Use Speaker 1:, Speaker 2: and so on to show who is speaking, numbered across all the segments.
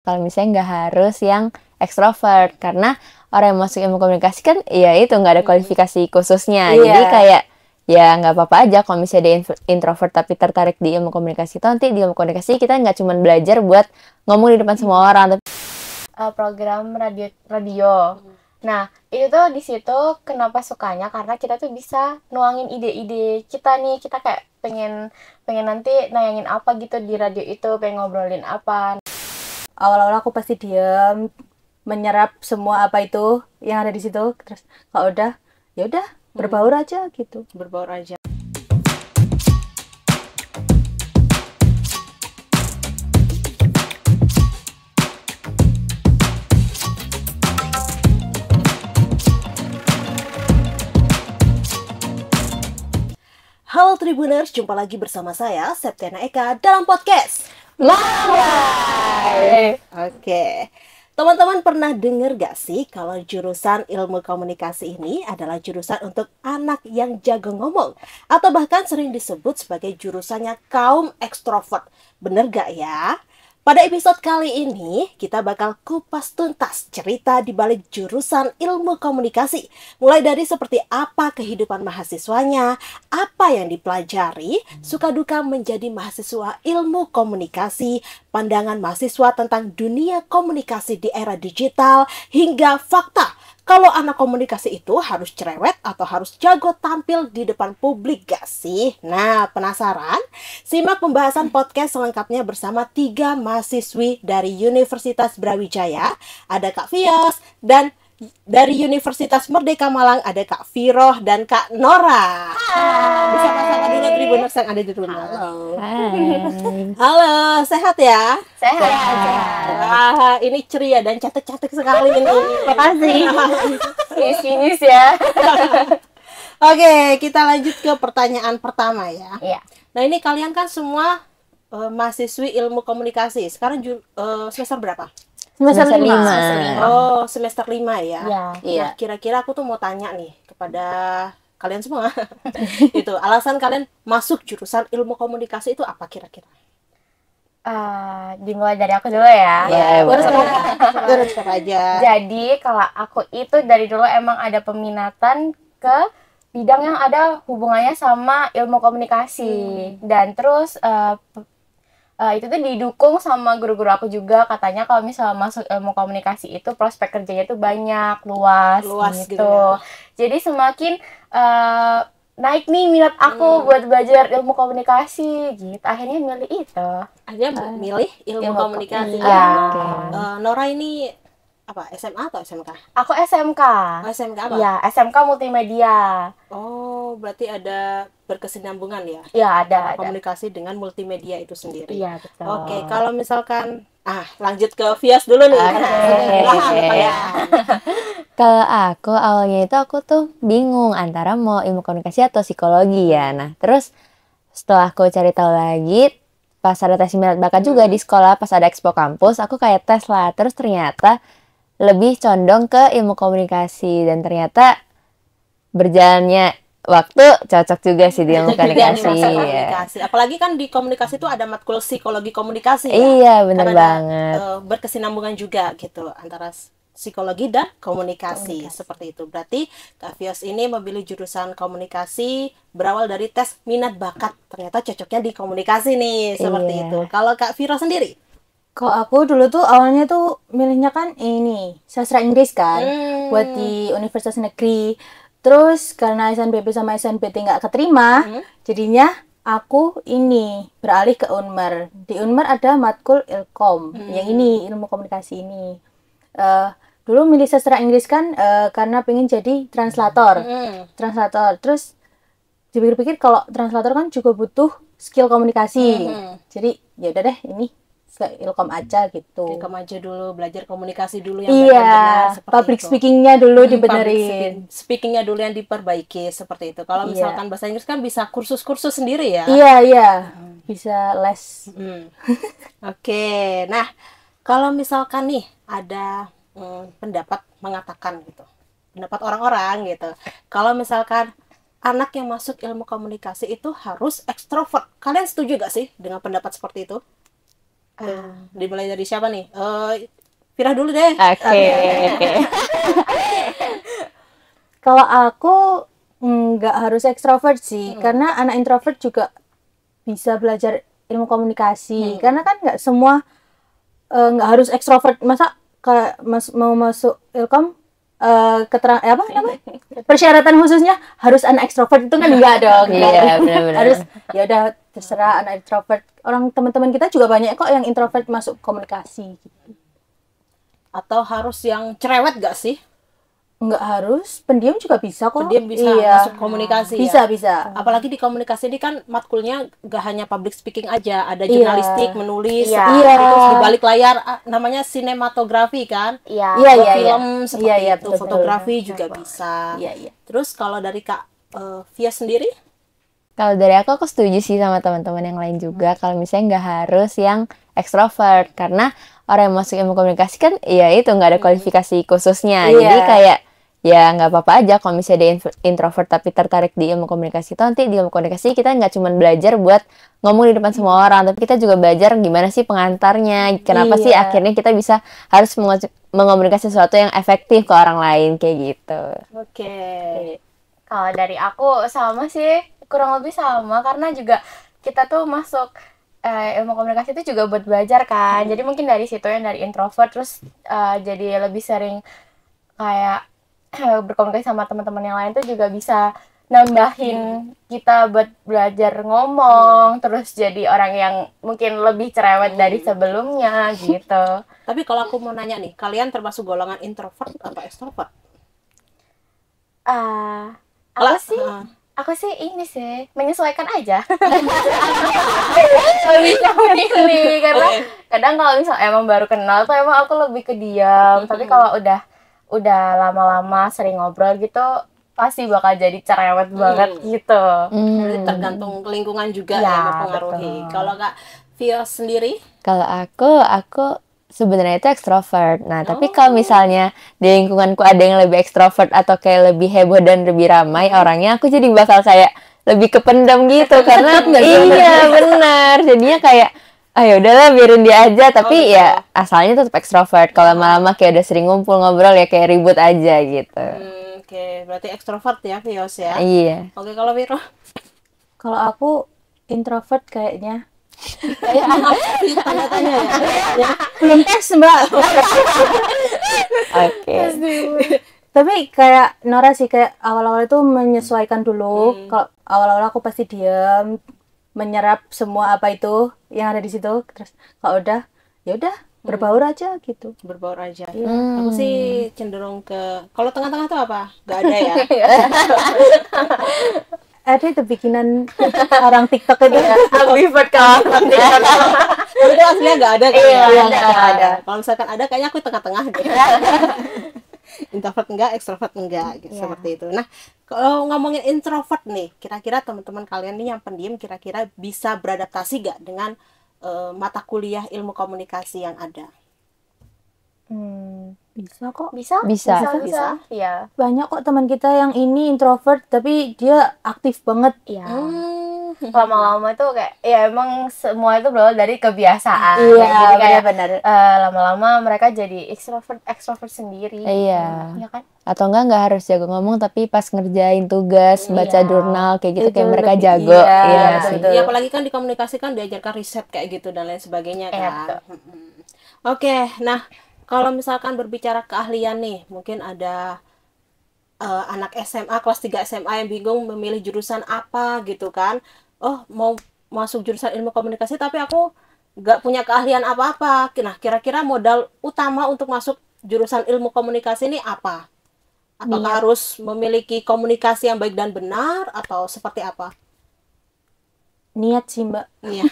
Speaker 1: Kalau misalnya nggak harus yang ekstrovert, karena orang yang masuk ilmu komunikasi kan ya itu nggak ada kualifikasi khususnya.
Speaker 2: Iya.
Speaker 1: Jadi kayak ya nggak apa-apa aja kalau misalnya dia introvert tapi tertarik di ilmu komunikasi itu, nanti di ilmu komunikasi kita nggak cuma belajar buat ngomong di depan semua orang, tapi
Speaker 3: program radio. Nah, itu tuh di situ kenapa sukanya, karena kita tuh bisa nuangin ide-ide kita nih. Kita kayak pengen nanti nayangin apa gitu di radio itu, pengen ngobrolin apa.
Speaker 2: Awal-awal aku pasti diam, menyerap semua apa itu yang ada di situ. Terus kalau udah, ya udah berbaur aja gitu.
Speaker 4: Berbaur aja. Halo Tribuners, jumpa lagi bersama saya Septiana Eka dalam podcast
Speaker 1: Lawai.
Speaker 4: Oke, teman-teman pernah dengar gak sih kalau jurusan ilmu komunikasi ini adalah jurusan untuk anak yang jago ngomong, atau bahkan sering disebut sebagai jurusannya kaum ekstrovert. Bener gak ya? Pada episode kali ini, kita bakal kupas tuntas cerita di balik jurusan ilmu komunikasi. Mulai dari seperti apa kehidupan mahasiswanya, apa yang dipelajari, suka duka menjadi mahasiswa ilmu komunikasi, pandangan mahasiswa tentang dunia komunikasi di era digital, hingga fakta kalau anak komunikasi itu harus cerewet atau harus jago tampil di depan publik gak sih? Nah, penasaran? Simak pembahasan podcast selengkapnya bersama 3 mahasiswi dari Universitas Brawijaya. Ada Kak Fios, dan dari Universitas Merdeka Malang ada Kak Firoh dan Kak Nora. Bisa sama dulu Tribuners yang ada di rumah. Halo, sehat ya?
Speaker 3: Sehat.
Speaker 4: Wah, ini ceria dan cantik-cantik sekali ini.
Speaker 3: Makasih. Sinis ya.
Speaker 4: Oke, kita lanjut ke pertanyaan pertama ya.
Speaker 3: Iya.
Speaker 4: Nah, ini kalian kan semua mahasiswi ilmu komunikasi. Sekarang semester berapa?
Speaker 1: Semester 5.
Speaker 4: Oh, semester 5 ya.
Speaker 3: Iya.
Speaker 4: Nah, kira-kira aku tuh mau tanya nih kepada kalian semua. Itu, alasan kalian masuk jurusan ilmu komunikasi itu apa kira-kira?
Speaker 3: Dimulai dari aku dulu ya.
Speaker 1: Ya,
Speaker 4: Terus apa aja?
Speaker 3: Jadi kalau aku itu dari dulu emang ada peminatan ke bidang yang ada hubungannya sama ilmu komunikasi. Dan terus itu tuh didukung sama guru-guru aku juga, katanya kalau misalnya masuk ilmu komunikasi itu prospek kerjanya tuh banyak, luas gitu.
Speaker 4: Ya.
Speaker 3: Jadi semakin naik nih minat aku buat belajar ilmu komunikasi gitu. Akhirnya milih itu.
Speaker 4: Akhirnya milih ilmu komunikasi.
Speaker 3: Iya.
Speaker 4: Nora ini apa, SMA atau SMK?
Speaker 3: Aku SMK.
Speaker 4: Oh, SMK apa?
Speaker 3: Iya, SMK multimedia.
Speaker 4: Oh, berarti ada berkesinambungan ya?
Speaker 3: Iya, ada.
Speaker 4: Komunikasi dengan multimedia itu sendiri.
Speaker 3: Iya, betul.
Speaker 4: Oke, kalau misalkan lanjut ke Fias dulu nih.
Speaker 1: Kalau aku awalnya itu aku tuh bingung antara mau ilmu komunikasi atau psikologi ya. Nah, terus setelah aku cari tahu lagi, pas ada tes minat bakat juga di sekolah, pas ada expo kampus, aku kayak tes lah. Terus ternyata lebih condong ke ilmu komunikasi, dan ternyata berjalannya waktu cocok juga sih di ilmu komunikasi.
Speaker 4: Apalagi kan di komunikasi itu ada matkul psikologi komunikasi ya.
Speaker 1: Iya, bener
Speaker 4: Karena
Speaker 1: banget.
Speaker 4: Berkesinambungan juga gitu antara psikologi dan komunikasi. Seperti itu. Berarti Kak Fios ini memilih jurusan komunikasi berawal dari tes minat bakat. Ternyata cocoknya di komunikasi nih, seperti itu. Kalau Kak Firo sendiri?
Speaker 2: Kalau aku dulu tuh awalnya tuh milihnya kan ini sastra Inggris kan, buat di universitas negeri. Terus karena SNBP sama SNBT nggak keterima, jadinya aku ini beralih ke Unmer. Di Unmer ada matkul Ilkom, yang ini ilmu komunikasi ini. Dulu milih sastra Inggris kan karena pengen jadi translator. Terus dipikir-pikir kalau translator kan juga butuh skill komunikasi. Jadi ya udah deh ini Ilkom aja gitu.
Speaker 4: Ilkom aja dulu, belajar komunikasi dulu yang
Speaker 2: benar-benar seperti public speakingnya dulu dibenerin.
Speaker 4: Speakingnya dulu yang diperbaiki, seperti itu. Kalau misalkan bahasa Inggris kan bisa kursus-kursus sendiri ya.
Speaker 2: Iya. Bisa les.
Speaker 4: Oke. Nah, kalau misalkan nih ada pendapat mengatakan gitu, pendapat orang-orang gitu, kalau misalkan anak yang masuk ilmu komunikasi itu harus ekstrovert, kalian setuju gak sih dengan pendapat seperti itu? Dimulai dari siapa nih? Vira dulu deh.
Speaker 1: Oke.
Speaker 2: Kalau aku nggak harus ekstrovert sih, karena anak introvert juga bisa belajar ilmu komunikasi. Karena kan nggak semua nggak harus ekstrovert. Masa kayak mau masuk ilkom apa namanya? Persyaratan khususnya harus anak ekstrovert itu kan enggak dong.
Speaker 1: Iya, benar-benar.
Speaker 2: Harus ya udah terserah anak introvert. Orang teman-teman kita juga banyak kok yang introvert masuk komunikasi gitu.
Speaker 4: Atau harus yang cerewet gak sih?
Speaker 2: Nggak harus, pendiam juga bisa kok.
Speaker 4: Pendiam bisa
Speaker 2: Iya.
Speaker 4: masuk komunikasi
Speaker 2: Bisa,
Speaker 4: ya?
Speaker 2: bisa.
Speaker 4: Apalagi di komunikasi ini kan matkulnya gak hanya public speaking aja, ada jurnalistik, menulis,
Speaker 3: Iya.
Speaker 4: terus di balik layar namanya sinematografi kan?
Speaker 3: Iya.
Speaker 2: Iya,
Speaker 4: Buat
Speaker 2: iya,
Speaker 4: film seperti
Speaker 2: iya,
Speaker 4: itu,
Speaker 2: betul,
Speaker 4: fotografi juga bisa.
Speaker 2: Iya, iya.
Speaker 4: Terus kalau dari Kak Via sendiri?
Speaker 1: Kalau dari aku setuju sih sama teman-teman yang lain juga. Kalau misalnya nggak harus yang ekstrovert, karena orang yang masuk ilmu komunikasi kan, ya itu nggak ada kualifikasi khususnya.
Speaker 2: Iya.
Speaker 1: Jadi kayak ya nggak apa-apa aja kalau misalnya dia introvert tapi tertarik di ilmu komunikasi. Itu nanti di ilmu komunikasi kita nggak cuma belajar buat ngomong di depan semua orang, tapi kita juga belajar gimana sih pengantarnya. Kenapa sih
Speaker 2: Iya.
Speaker 1: akhirnya kita bisa harus mengomunikasi sesuatu yang efektif ke orang lain kayak gitu.
Speaker 4: Oke.
Speaker 3: Kalau dari aku sama sih, kurang lebih sama, karena juga kita tuh masuk ilmu komunikasi itu juga buat belajar kan. Jadi mungkin dari situ yang dari introvert terus jadi lebih sering kayak berkomunikasi sama teman-teman yang lain tuh juga bisa nambahin kita buat belajar ngomong, terus jadi orang yang mungkin lebih cerewet dari sebelumnya gitu.
Speaker 4: Tapi kalau aku mau nanya nih, kalian termasuk golongan introvert atau extrovert?
Speaker 3: Aku sih ini sih menyesuaikan aja. Nggak bisa memilih karena kadang kalau misal emang baru kenal tuh emang aku lebih ke diam. Tapi kalau udah lama-lama sering ngobrol gitu pasti bakal jadi cerewet banget gitu.
Speaker 4: Berarti tergantung lingkungan juga
Speaker 3: Ya,
Speaker 4: yang mempengaruhi.
Speaker 3: betul.
Speaker 4: Kalau Kak Via sendiri?
Speaker 1: Kalau aku sebenarnya itu ekstrovert. Nah, tapi kalau misalnya di lingkunganku ada yang lebih ekstrovert atau kayak lebih heboh dan lebih ramai orangnya, aku jadi bakal kayak lebih kependam gitu karena iya benar. Jadinya kayak ya udahlah biarin dia aja, tapi ya asalnya tetap ekstrovert. Kalau lama-lama kayak udah sering ngumpul ngobrol ya kayak ribut aja gitu.
Speaker 4: Oke, berarti ekstrovert ya Vios ya.
Speaker 1: Iya.
Speaker 4: Oke, kalau Viro?
Speaker 2: Kalau aku introvert kayaknya.
Speaker 4: Tanya-tanya ya.
Speaker 2: Belum tes, Mbak.
Speaker 1: Oke.
Speaker 2: Tapi kayak Nora sih, kayak awal-awal itu menyesuaikan dulu. Kalau awal-awal aku pasti diam, menyerap semua apa itu yang ada di situ. Terus kalau udah, ya udah berbaur aja gitu.
Speaker 4: Berbaur aja. Aku sih cenderung ke, kalau tengah-tengah tuh apa? Gak ada ya.
Speaker 2: Ada itu bikinan orang TikTok itu.
Speaker 3: Ambivert kalau
Speaker 4: Kalau itu aslinya gak ada kan?
Speaker 3: Iya,
Speaker 4: ya?
Speaker 3: nggak
Speaker 2: ada.
Speaker 4: Kalau misalkan ada, kayaknya aku tengah-tengah deh. Introvert enggak, extrovert enggak, gitu, seperti itu. Nah, kalau ngomongin introvert nih, kira-kira teman-teman kalian nih yang pendiam, kira-kira bisa beradaptasi gak dengan mata kuliah ilmu komunikasi yang ada?
Speaker 2: Bisa kok.
Speaker 3: bisa. Iya.
Speaker 2: Banyak kok teman kita yang ini introvert tapi dia aktif banget.
Speaker 3: Iya. Lama-lama tuh kayak ya emang semua itu berawal dari kebiasaan.
Speaker 2: Iya,
Speaker 3: Jadi kayak
Speaker 2: benar-benar.
Speaker 3: lama-lama mereka jadi ekstrovert sendiri.
Speaker 1: Iya.
Speaker 3: Iya kan?
Speaker 1: Atau nggak harus jago ngomong tapi pas ngerjain tugas, baca jurnal kayak gitu
Speaker 2: Itu
Speaker 1: kayak mereka
Speaker 2: lebih-
Speaker 1: jago.
Speaker 2: iya,
Speaker 1: Iya
Speaker 2: betul,
Speaker 1: sih.
Speaker 2: betul.
Speaker 4: Ya, apalagi kan di komunikasi kan diajarkan riset kayak gitu dan lain sebagainya kan. Oke, nah kalau misalkan berbicara keahlian nih, mungkin ada anak SMA kelas 3 SMA yang bingung memilih jurusan apa gitu kan. Oh, mau masuk jurusan ilmu komunikasi tapi aku nggak punya keahlian apa-apa. Nah, kira-kira modal utama untuk masuk jurusan ilmu komunikasi ini apa? Apakah harus memiliki komunikasi yang baik dan benar atau seperti apa?
Speaker 2: Niat sih, Mbak.
Speaker 4: Iya.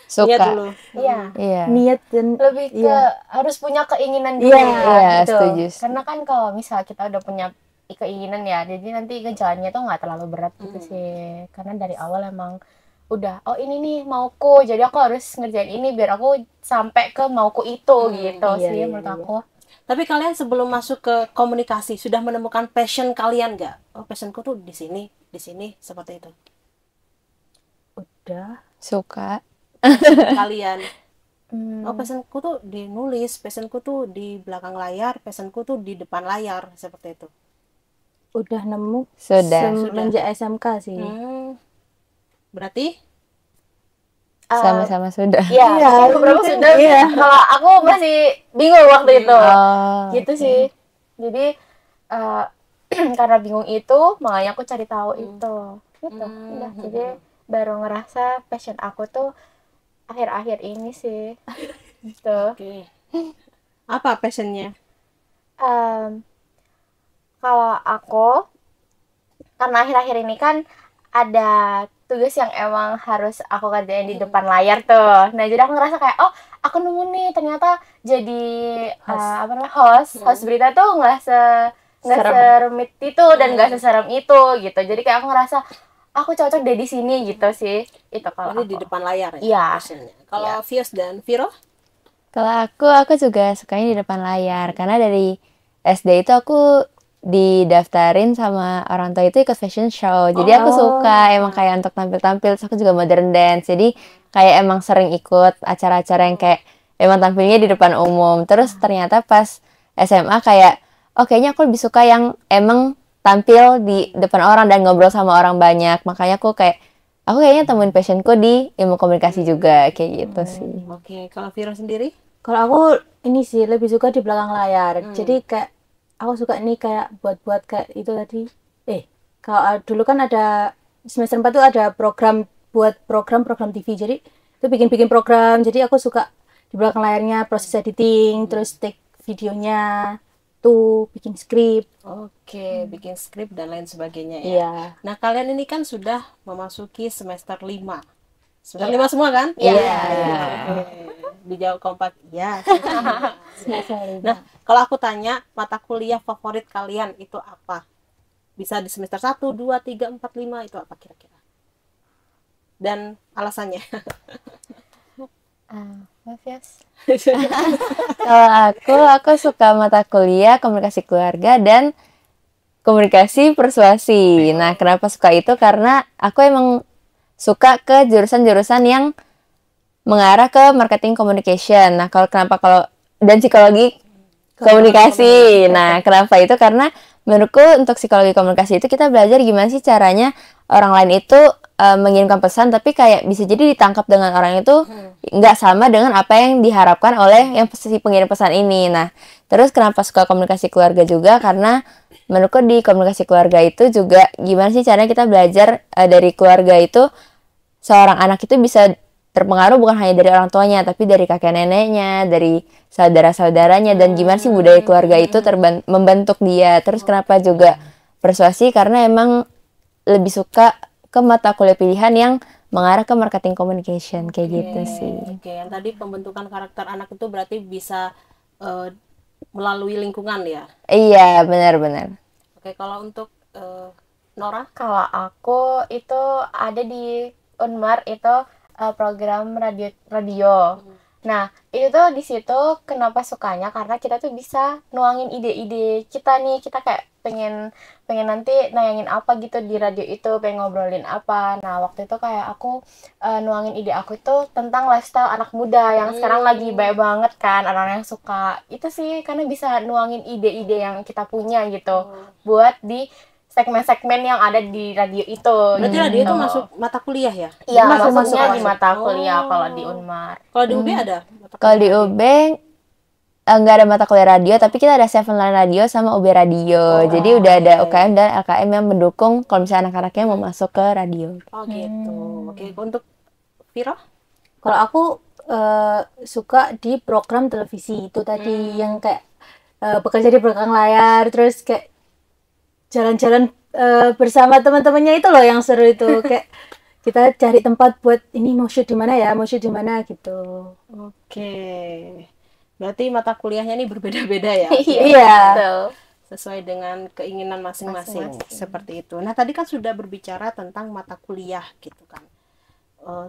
Speaker 1: Suka.
Speaker 4: Niat dulu.
Speaker 3: Iya.
Speaker 1: Iya.
Speaker 2: Niat dan
Speaker 3: Lebih ke
Speaker 2: iya.
Speaker 3: harus punya keinginan dulu.
Speaker 1: Iya,
Speaker 2: gitu.
Speaker 1: setuju.
Speaker 3: Karena kan kalau misal kita udah punya keinginan ya, jadi nanti ke jalannya tuh nggak terlalu berat gitu sih. Karena dari awal emang udah, oh ini nih mauku, jadi aku harus ngerjain ini biar aku sampai ke mauku itu gitu
Speaker 2: iya,
Speaker 3: sih
Speaker 2: iya,
Speaker 3: menurut
Speaker 2: iya.
Speaker 3: aku.
Speaker 4: Tapi kalian sebelum masuk ke komunikasi sudah menemukan passion kalian nggak? Oh, passionku tuh di sini seperti itu.
Speaker 2: udah.
Speaker 1: Suka.
Speaker 4: Kalian Oh, passionku tuh di nulis, passionku tuh di belakang layar, passionku tuh di depan layar, seperti itu.
Speaker 2: Udah nemu
Speaker 1: Sudah.
Speaker 2: semenjak SMK sih.
Speaker 4: Berarti
Speaker 1: Sama-sama sudah.
Speaker 3: Iya, beberapa sudah. Kalau aku masih bingung waktu itu. Gitu sih. Jadi karena bingung itu, makanya aku cari tahu itu. Gitu. Udah, jadi baru ngerasa passion aku tuh akhir-akhir ini sih. Gitu.
Speaker 4: Oke. Apa passionnya?
Speaker 3: Kalau aku, karena akhir-akhir ini kan ada tugas yang emang harus aku kerjain di depan layar tuh. Nah, jadi aku ngerasa kayak, oh, aku nemu nih ternyata jadi host berita tuh nggak serumit itu dan nggak seserem itu gitu. Jadi kayak aku ngerasa aku cocok deh di sini gitu sih. Itu kalau
Speaker 4: Jadi di
Speaker 3: aku.
Speaker 4: depan layar ya.
Speaker 3: Iya.
Speaker 4: Passionnya. Kalau Vios dan Viro?
Speaker 1: Kalau aku juga sukanya di depan layar karena dari SD itu aku didaftarin sama orang tua itu ikut fashion show. Jadi aku suka emang kayak untuk tampil-tampil. Terus aku juga modern dance. Jadi kayak emang sering ikut acara-acara yang kayak emang tampilnya di depan umum. Terus ternyata pas SMA kayak oh kayaknya aku lebih suka yang emang tampil di depan orang dan ngobrol sama orang banyak. Makanya aku kayaknya temuin passionku di ilmu komunikasi juga kayak gitu sih.
Speaker 4: Oke, kalau Viro sendiri?
Speaker 2: Kalau aku ini sih lebih suka di belakang layar. Jadi kayak aku suka nih kayak buat kayak itu tadi. Kalau dulu kan ada semester 4 tuh ada program program TV. Jadi itu bikin program. Jadi aku suka di belakang layarnya proses editing, terus take videonya, tuh bikin skrip.
Speaker 4: Oke, bikin skrip dan lain sebagainya ya.
Speaker 2: Iya.
Speaker 4: Nah, kalian ini kan sudah memasuki semester 5. Semester 5 semua kan?
Speaker 1: Iya.
Speaker 4: Dijawab kompak. Iya. Nah, kalau aku tanya mata kuliah favorit kalian itu apa? Bisa di semester 1, 2, 3, 4, 5 itu apa kira-kira? Dan alasannya?
Speaker 1: Kalau aku suka mata kuliah komunikasi keluarga dan komunikasi persuasi. Nah, kenapa suka itu? Karena aku emang suka ke jurusan-jurusan yang mengarah ke marketing communication. Nah, dan psikologi komunikasi. Nah, kenapa itu? Karena menurutku untuk psikologi komunikasi itu kita belajar gimana sih caranya orang lain itu mengirimkan pesan, tapi kayak bisa jadi ditangkap dengan orang itu nggak sama dengan apa yang diharapkan oleh yang si pengirim pesan ini. Nah, terus kenapa suka komunikasi keluarga juga? Karena menurutku di komunikasi keluarga itu juga gimana sih caranya kita belajar dari keluarga itu seorang anak itu bisa terpengaruh bukan hanya dari orang tuanya, tapi dari kakek neneknya, dari saudara-saudaranya, dan gimana sih budaya keluarga itu membentuk dia. Terus kenapa juga persuasi? Karena emang lebih suka ke mata kuliah pilihan yang mengarah ke marketing communication kayak gitu sih.
Speaker 4: Oke, yang tadi pembentukan karakter anak itu berarti bisa melalui lingkungan ya?
Speaker 1: Iya, benar-benar.
Speaker 4: Oke, kalau untuk Nora?
Speaker 3: Kalau aku itu ada di Unmar itu program radio. Nah, itu tuh di situ kenapa sukanya karena kita tuh bisa nuangin ide-ide kita nih. Kita kayak pengen nanti nayangin apa gitu di radio itu, pengen ngobrolin apa. Nah, waktu itu kayak aku nuangin ide aku itu tentang lifestyle anak muda yang sekarang lagi banyak banget kan orang-orang yang suka. Itu sih karena bisa nuangin ide-ide yang kita punya gitu buat di segmen-segmen yang ada di radio itu.
Speaker 4: Berarti radio itu masuk mata kuliah ya?
Speaker 3: Iya, masuknya di mata kuliah kalau di Unmar.
Speaker 4: Kalau di UB ada?
Speaker 1: Kalau di UB nggak ada mata kuliah radio, tapi kita ada Seven Line Radio sama UB Radio. Jadi udah ada UKM dan LKM yang mendukung kalau misalnya anak-anaknya mau masuk ke radio.
Speaker 4: Oh gitu. Oke, untuk Vira?
Speaker 2: Kalau aku suka di program televisi itu tadi yang kayak bekerja di belakang layar, terus kayak jalan-jalan bersama teman-temannya itu loh yang seru itu. Kayak kita cari tempat buat ini mau shoot di mana gitu.
Speaker 4: Oke. Berarti mata kuliahnya ini berbeda-beda ya?
Speaker 2: Iya.
Speaker 4: Sesuai dengan keinginan masing-masing. Seperti itu. Nah, tadi kan sudah berbicara tentang mata kuliah gitu kan.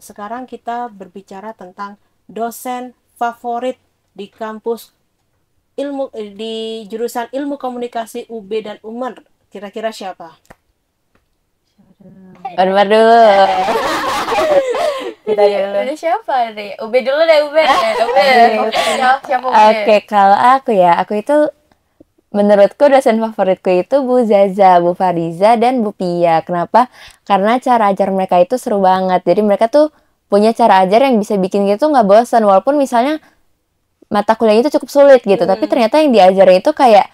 Speaker 4: Sekarang kita berbicara tentang dosen favorit di kampus di jurusan ilmu komunikasi UB dan Unmar. Kira-kira siapa?
Speaker 1: Unmar dulu.
Speaker 2: Kita dulu.
Speaker 3: Ada siapa nih? Ube dulu deh, Ube. Ube. Siapa Ube?
Speaker 1: Oke, kalau aku ya, aku itu menurutku dosen favoritku itu Bu Zaza, Bu Fariza, dan Bu Pia. Kenapa? Karena cara ajar mereka itu seru banget. Jadi mereka tuh punya cara ajar yang bisa bikin kita tuh nggak bosan. Walaupun misalnya mata kuliahnya itu cukup sulit gitu, tapi ternyata yang diajarin itu kayak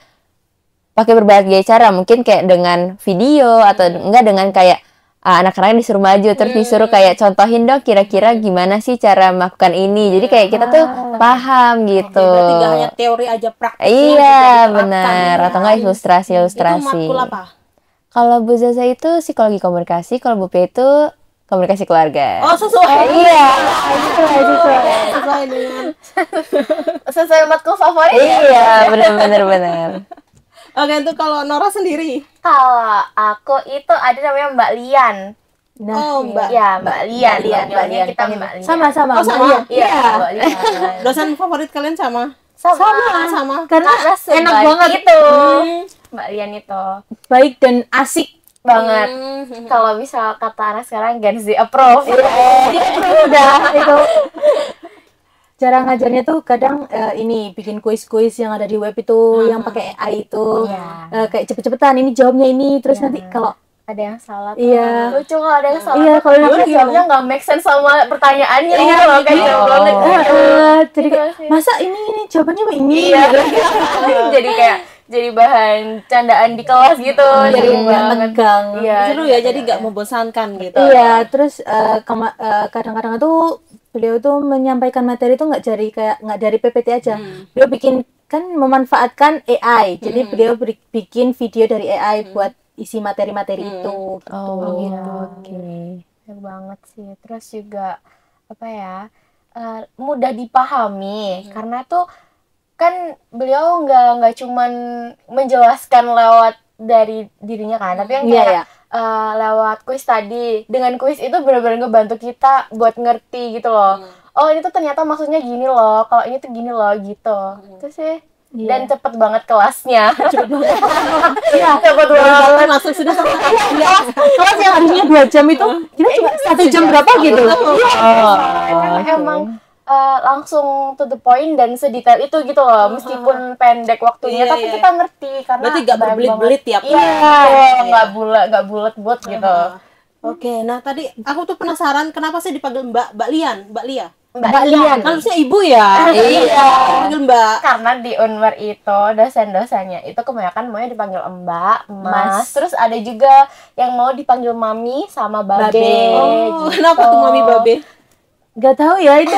Speaker 1: pakai berbagai cara. Mungkin kayak dengan video atau enggak dengan kayak anak-anak disuruh maju, terus disuruh kayak contohin dong kira-kira gimana sih cara melakukan ini. Jadi kayak kita tuh paham gitu.
Speaker 4: Berarti gak hanya teori aja, praktik.
Speaker 1: Iya, benar. Atau enggak ilustrasi-ilustrasi.
Speaker 4: Itu matkul apa?
Speaker 1: Kalau Bu Zaza itu psikologi komunikasi, kalau Bu P itu komunikasi keluarga.
Speaker 4: Oh, sesuai.
Speaker 1: Iya.
Speaker 4: Sesuai dengan.
Speaker 3: Sesuai matkul favorit ya?
Speaker 1: Iya, benar.
Speaker 4: Oke, itu kalau Nora sendiri.
Speaker 3: Kalau aku itu ada namanya Mbak Lian.
Speaker 4: Oh, Mbak.
Speaker 3: Ya, Mbak Lian.
Speaker 2: Mbak Lian.
Speaker 3: Kita Mbak Lian.
Speaker 2: Sama-sama.
Speaker 4: Oh, sama.
Speaker 3: Iya, Mbak Lian.
Speaker 4: Dosen favorit kalian sama?
Speaker 3: Sama.
Speaker 2: Karena
Speaker 3: sebaik
Speaker 2: enak banget
Speaker 3: itu. Mbak Lian itu
Speaker 2: baik dan asik
Speaker 3: banget. Kalau bisa kata anak sekarang Gen Z approve.
Speaker 2: udah itu. Cara ngajarnya tuh kadang ini bikin kuis-kuis yang ada di web itu yang pakai AI itu.
Speaker 3: Iya.
Speaker 2: Kayak cepet-cepetan ini jawabnya ini terus nanti kalau
Speaker 3: Ada yang salah tuh.
Speaker 2: Iya.
Speaker 3: Lucu kalau ada yang salah.
Speaker 2: Iya,
Speaker 3: tuh.
Speaker 2: kalau
Speaker 3: Karena
Speaker 2: lucu
Speaker 3: jawabnya nggak make sense sama pertanyaannya gitu loh, kayak jauh banget.
Speaker 2: jadi
Speaker 3: Gitu
Speaker 2: kayak,
Speaker 3: sih.
Speaker 2: masa ini jawabannya begini.
Speaker 3: Iya. Jadi kayak jadi bahan candaan di kelas gitu.
Speaker 2: Jadi
Speaker 3: Jadi
Speaker 2: nggak
Speaker 3: banget.
Speaker 2: tegang.
Speaker 3: Iya.
Speaker 4: Seru ya, jadi gak membosankan gitu.
Speaker 2: Iya, terus kadang-kadang tuh beliau tuh menyampaikan materi tuh nggak dari PPT aja. Beliau bikin kan memanfaatkan AI. Jadi beliau bikin video dari AI buat isi materi-materi itu. Gitu.
Speaker 1: Oh,
Speaker 3: Gitu.
Speaker 1: oke.
Speaker 3: Bener banget sih. Terus juga apa ya, mudah dipahami karena tuh kan beliau nggak cuman menjelaskan lewat dari dirinya kan, tapi yang
Speaker 2: Iya,
Speaker 3: kayak
Speaker 2: ya.
Speaker 3: lewat kuis tadi. Dengan kuis itu benar-benar ngebantu kita buat ngerti gitu loh. Oh, ini tuh ternyata maksudnya gini loh, kalau ini tuh gini loh gitu. Itu sih. Dan cepet banget kelasnya.
Speaker 2: Iya.
Speaker 3: Cepet banget.
Speaker 4: Langsung sudah selesai.
Speaker 2: Kelas yang harusnya 2 jam itu kita cuma 1 jam berapa gitu.
Speaker 3: Emang langsung to the point dan sedetail itu gitu loh, meskipun pendek waktunya,
Speaker 4: Iya,
Speaker 3: tapi
Speaker 4: iya.
Speaker 3: kita ngerti karena
Speaker 4: Berarti gak
Speaker 3: banyak
Speaker 4: berbelit-belit
Speaker 3: banget.
Speaker 4: tiap
Speaker 3: Iya, nggak bulat gitu.
Speaker 4: Oke, nah tadi aku tuh penasaran kenapa sih dipanggil Mbak Lian? Mbak Lia?
Speaker 3: Mbak Lian.
Speaker 4: Kan harusnya ibu ya? Iya. Panggil Mbak.
Speaker 3: Karena di Unmer itu dosen-dosennya itu kebanyakan maunya dipanggil Mbak, Mas, terus ada juga yang mau dipanggil Mami sama Babe.
Speaker 4: Oh,
Speaker 3: gitu.
Speaker 4: kenapa tuh Mami Babe?
Speaker 2: Gak tahu ya itu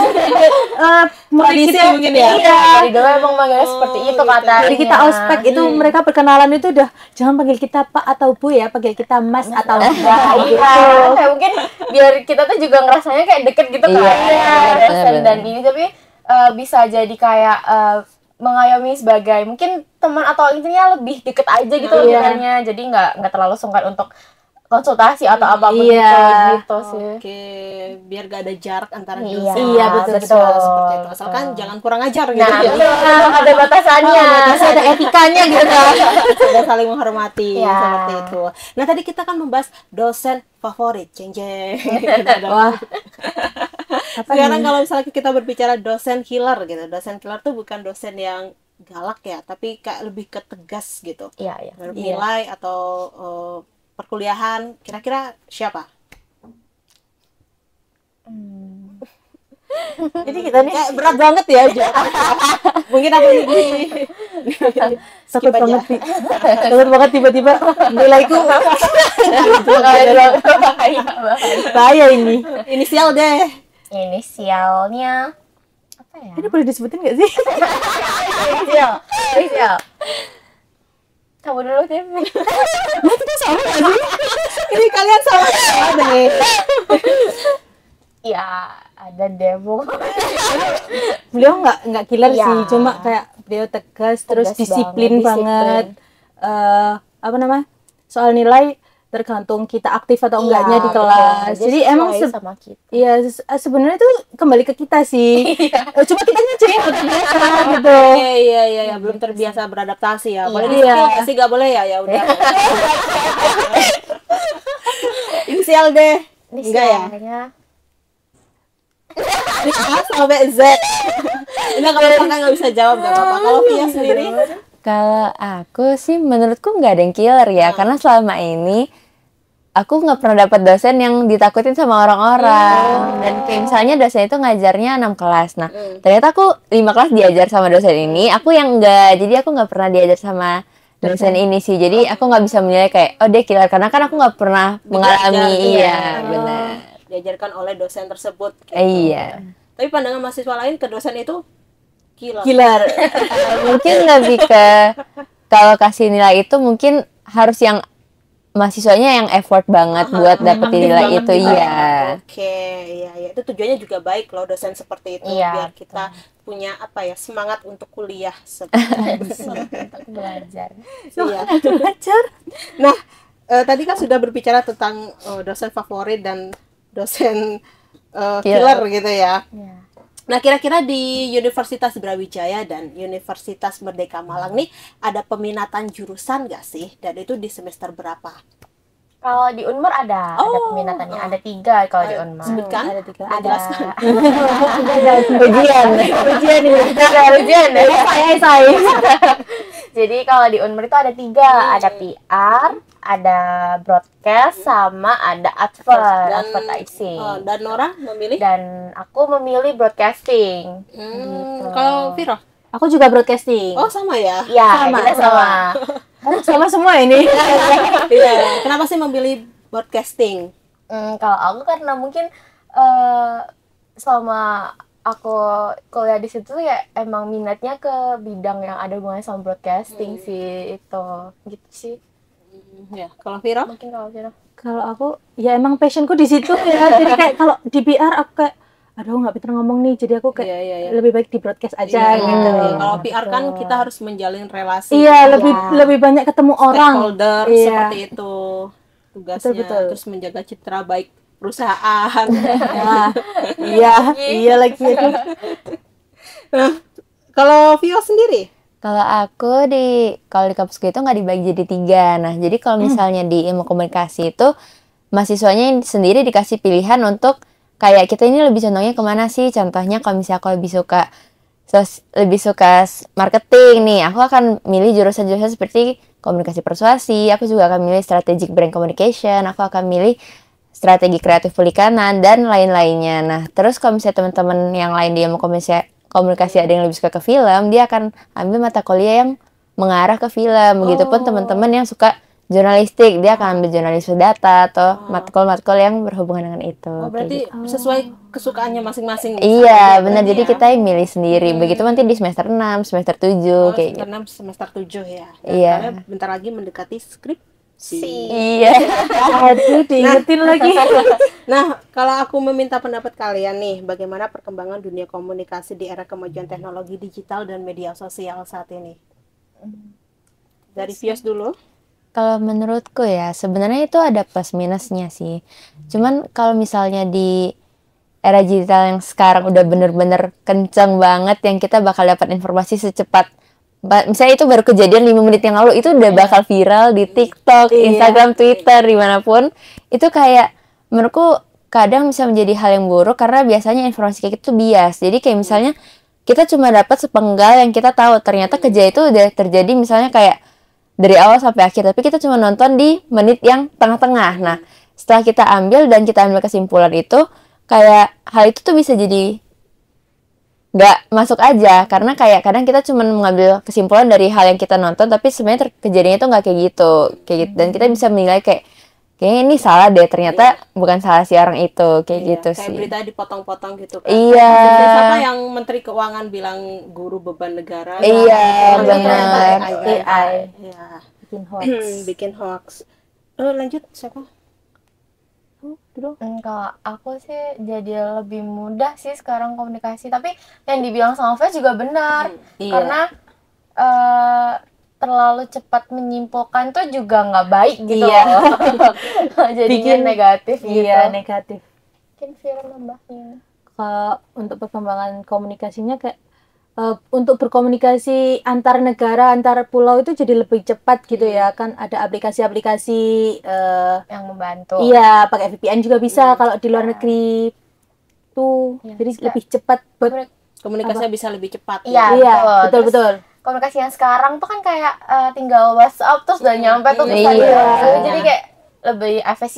Speaker 4: Tradisi mungkin ya?
Speaker 3: Iya, dari dulu emang manggilnya seperti itu katanya.
Speaker 2: Dari kita ospek itu mereka perkenalan itu udah jangan panggil kita Pak atau Bu ya, panggil kita Mas atau Mbak gitu.
Speaker 3: Iya, kayak mungkin biar kita tuh juga ngerasanya kayak deket gitu kan.
Speaker 1: Iya,
Speaker 3: Dosen dan ini, tapi bisa jadi kayak mengayomi sebagai mungkin teman atau intinya lebih deket aja gitu loh kitanya. Jadi nggak terlalu sungkan untuk konsultasi atau apapun gitu sih.
Speaker 4: Oke, biar gak ada jarak antara
Speaker 3: Iya,
Speaker 4: dosen.
Speaker 2: Iya, betul.
Speaker 4: Seperti itu. Asalkan jangan kurang ajar gitu
Speaker 3: Nah,
Speaker 4: ya.
Speaker 3: ada batasannya.
Speaker 2: Masih ada etikanya gitu.
Speaker 4: Sudah saling menghormati
Speaker 3: Iya.
Speaker 4: seperti itu. Nah, tadi kita kan membahas dosen favorit, jeng.
Speaker 2: Wah.
Speaker 4: Sekarang kalau misalnya kita berbicara dosen killer gitu. Dosen killer tuh bukan dosen yang galak ya, tapi kayak lebih ke tegas gitu.
Speaker 3: Iya, iya.
Speaker 4: Nilai atau perkuliahan, kira-kira siapa?
Speaker 2: Jadi kita nih
Speaker 4: Kayak berat banget ya. Mungkin aku ini
Speaker 2: takut banget takut banget tiba-tiba nilaiku bahaya ini.
Speaker 4: inisial deh.
Speaker 3: Inisialnya apa ya?
Speaker 2: Ini boleh disebutin nggak sih?
Speaker 3: Inisial. Kamu dulu deh.
Speaker 4: Ini kalian sama deh.
Speaker 3: Ya, ada demo.
Speaker 2: Beliau nggak killer
Speaker 3: Iya.
Speaker 2: sih, cuma kayak beliau tegas terus
Speaker 3: Tegas
Speaker 2: disiplin
Speaker 3: banget,
Speaker 2: banget. Apa namanya? Soal nilai tergantung kita aktif atau enggaknya di kelas. Jadi emang
Speaker 3: sama kita.
Speaker 2: iya sebenarnya itu kembali ke kita sih. Cuma kita cuma biasa gitu.
Speaker 4: Iya, belum terbiasa beradaptasi ya. Boleh
Speaker 2: Iya.
Speaker 4: di kasih nggak boleh ya? Ya udah. Inisial deh. Enggak ya?
Speaker 3: Inisialnya
Speaker 4: Dari A sampai Z. Enggak, kalau kakak nggak bisa jawab nggak apa-apa. Kalau Via sendiri,
Speaker 1: Kalau aku sih menurutku nggak ada yang killer ya, karena selama ini aku nggak pernah dapat dosen yang ditakutin sama orang-orang. Dan kayak misalnya dosen itu ngajarnya 6 kelas. Nah, ternyata aku 5 kelas diajar sama dosen ini, aku yang enggak. Jadi aku nggak pernah diajar sama dosen ini sih. Jadi aku nggak bisa menilai kayak, oh dia killer, karena kan aku nggak pernah mengalami. Iya, benar.
Speaker 4: diajarkan oleh dosen tersebut. Gitu.
Speaker 1: Iya.
Speaker 4: Tapi pandangan mahasiswa lain ke dosen itu gila.
Speaker 2: Killer.
Speaker 1: Mungkin lebih ke kalau kasih nilai itu mungkin harus yang mahasiswanya yang effort banget buat dapetin nilai
Speaker 2: banget
Speaker 1: itu.
Speaker 2: gitu.
Speaker 1: Iya.
Speaker 4: Oke, iya ya. Itu tujuannya juga baik loh dosen seperti itu
Speaker 3: Iya,
Speaker 4: biar kita punya apa ya, semangat untuk kuliah seperti
Speaker 3: Untuk belajar.
Speaker 4: Iya. Nah, tadi kan sudah berbicara tentang dosen favorit dan dosen killer gitu ya.
Speaker 3: Iya.
Speaker 4: Nah, kira-kira di Universitas Brawijaya dan Universitas Merdeka Malang nih ada peminatan jurusan nggak sih? Dan itu di semester berapa?
Speaker 3: Kalau di Unmur ada peminatannya, ada 3 kalau di Unmur.
Speaker 4: Sebutkan.
Speaker 2: Ada 3.
Speaker 4: Jelaskan.
Speaker 1: Ujian.
Speaker 2: Ujian ini.
Speaker 3: Ujian deh.
Speaker 2: Saya.
Speaker 3: Jadi kalau di Unmur itu ada 3, ada PR, ada broadcast, sama ada advertising.
Speaker 4: Dan Nora memilih?
Speaker 3: Dan aku memilih broadcasting.
Speaker 4: Kalau Viro?
Speaker 2: Aku juga broadcasting.
Speaker 4: Oh, sama ya?
Speaker 3: Ya,
Speaker 2: Sama,
Speaker 3: kita sama.
Speaker 2: Sama semua ini.
Speaker 4: Iya. Kenapa sih memilih broadcasting?
Speaker 3: Kalau aku karena mungkin selama aku kuliah di situ ya emang minatnya ke bidang yang ada hubungannya sama broadcasting sih, itu gitu sih.
Speaker 4: Ya, kalau Viro?
Speaker 3: Mungkin kalau Vira.
Speaker 2: Kalau aku ya emang passionku di situ ya. Jadi kayak kalau di PR aku kayak aduh nggak pinter ngomong nih, jadi aku kayak
Speaker 4: Iya.
Speaker 2: lebih baik di broadcast aja gitu.
Speaker 4: Kalau PR kan kita harus menjalin relasi.
Speaker 2: Iya, lebih banyak ketemu orang.
Speaker 4: Stakeholder
Speaker 2: Iya.
Speaker 4: seperti itu tugasnya.
Speaker 2: Betul.
Speaker 4: Terus menjaga citra baik perusahaan.
Speaker 2: Nah, iya lagi itu.
Speaker 4: Nah, kalau Vio sendiri?
Speaker 1: Kalau aku kalau di kampusku itu nggak dibagi jadi 3. Nah, jadi kalau misalnya di ilmu komunikasi itu mahasiswanya sendiri dikasih pilihan untuk kayak kita ini lebih condongnya kemana sih? Contohnya kalau misalnya aku lebih suka marketing nih, aku akan milih jurusan-jurusan seperti komunikasi persuasi. Aku juga akan milih strategic brand communication. Aku akan milih strategi kreatif perikanan dan lain-lainnya. Nah, terus kalau misalnya teman-teman yang lain dia mau komunikasi ada yang lebih suka ke film, dia akan ambil mata kuliah yang mengarah ke film. Begitupun teman-teman yang suka jurnalistik, dia akan ambil jurnalistik data atau matkul-matkul yang berhubungan dengan itu.
Speaker 4: Oh, berarti
Speaker 1: Kayak gitu.
Speaker 4: sesuai kesukaannya masing-masing.
Speaker 1: Iya, benar. Jadi kita yang milih sendiri. Begitu nanti di semester 6, semester 7 kayak
Speaker 4: semester
Speaker 1: gitu.
Speaker 4: 6, semester 7 ya.
Speaker 1: Iya.
Speaker 4: Karena bentar lagi mendekati skripsi.
Speaker 1: Iya.
Speaker 2: Aduh, diingetin lagi.
Speaker 4: Nah, kalau aku meminta pendapat kalian nih, bagaimana perkembangan dunia komunikasi di era kemajuan teknologi digital dan media sosial saat ini? Dari Vios dulu.
Speaker 1: Kalau menurutku ya, sebenarnya itu ada plus minusnya sih. Cuman kalau misalnya di era digital yang sekarang udah bener-bener kenceng banget, yang kita bakal dapat informasi secepat, misalnya itu baru kejadian 5 menit yang lalu, itu udah bakal viral di TikTok, Instagram, Twitter, dimanapun. Itu kayak, menurutku kadang bisa menjadi hal yang buruk, karena biasanya informasi kayak gitu bias. Jadi kayak misalnya, kita cuma dapat sepenggal yang kita tahu, ternyata kejadian itu udah terjadi misalnya kayak dari awal sampai akhir, tapi kita cuma nonton di menit yang tengah-tengah. Nah, setelah kita ambil dan kita ambil kesimpulan itu, kayak hal itu tuh bisa jadi nggak masuk aja, karena kayak kadang kita cuma mengambil kesimpulan dari hal yang kita nonton, tapi sebenarnya kejadiannya itu nggak kayak gitu, dan kita bisa menilai kayak kayaknya ini salah deh, ternyata bukan salah si orang itu, kayak gitu
Speaker 4: Kayak
Speaker 1: sih.
Speaker 4: berita dipotong-potong gitu kan.
Speaker 1: Iya.
Speaker 4: Siapa yang Menteri Keuangan bilang guru beban negara?
Speaker 1: Iya,
Speaker 4: Tapi
Speaker 1: benar.
Speaker 4: ternyata
Speaker 2: AI.
Speaker 4: Iya.
Speaker 2: Bikin hoax.
Speaker 4: Bikin hoax. Lanjut siapa?
Speaker 3: Kalau aku sih jadi lebih mudah sih sekarang komunikasi, tapi yang dibilang sama Fes juga benar.
Speaker 4: Iya.
Speaker 3: Karena terlalu cepat menyimpulkan tuh juga nggak baik gitu
Speaker 2: Iya.
Speaker 3: loh. Jadinya negatif gitu.
Speaker 2: Iya, negatif.
Speaker 3: Mungkin Vira nambahnya.
Speaker 2: Kalau untuk perkembangan komunikasinya kayak untuk berkomunikasi antar negara, antar pulau itu jadi lebih cepat gitu ya. Kan ada aplikasi-aplikasi
Speaker 3: Yang membantu.
Speaker 2: iya, pakai VPN juga bisa kalau di luar negeri. waktu.
Speaker 3: Iya,
Speaker 2: Jadi
Speaker 3: kayak
Speaker 2: lebih cepat buat
Speaker 4: Komunikasinya bisa lebih cepat.
Speaker 3: Iya,
Speaker 2: iya,
Speaker 3: betul.
Speaker 2: betul
Speaker 3: Terus
Speaker 2: betul.
Speaker 3: komunikasi yang sekarang tuh kan kayak tinggal WhatsApp terus udah nyampe tuh
Speaker 1: Iya.
Speaker 3: pesannya.
Speaker 1: Iya.
Speaker 3: Jadi kayak lebih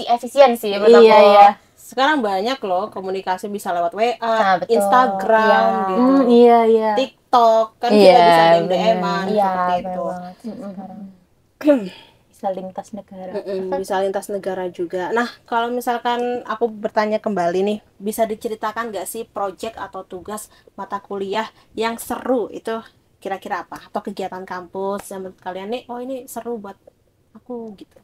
Speaker 3: efisien sih menurut
Speaker 2: Iya,
Speaker 3: aku.
Speaker 2: iya.
Speaker 4: Sekarang banyak loh komunikasi bisa lewat WA,
Speaker 3: Nah, betul.
Speaker 4: Instagram
Speaker 3: Iya.
Speaker 4: gitu.
Speaker 2: Iya, iya.
Speaker 4: TikTok kan
Speaker 1: Iya,
Speaker 4: kita bisa DM-an
Speaker 1: bener.
Speaker 3: Iya,
Speaker 4: seperti
Speaker 3: bener
Speaker 4: itu.
Speaker 3: banget sih sekarang.
Speaker 2: Bisa lintas negara.
Speaker 4: Bisa lintas negara juga. Nah, kalau misalkan aku bertanya kembali nih, bisa diceritakan nggak sih project atau tugas mata kuliah yang seru itu kira-kira apa? Atau kegiatan kampus yang menurut kalian nih, oh ini seru buat aku gitu.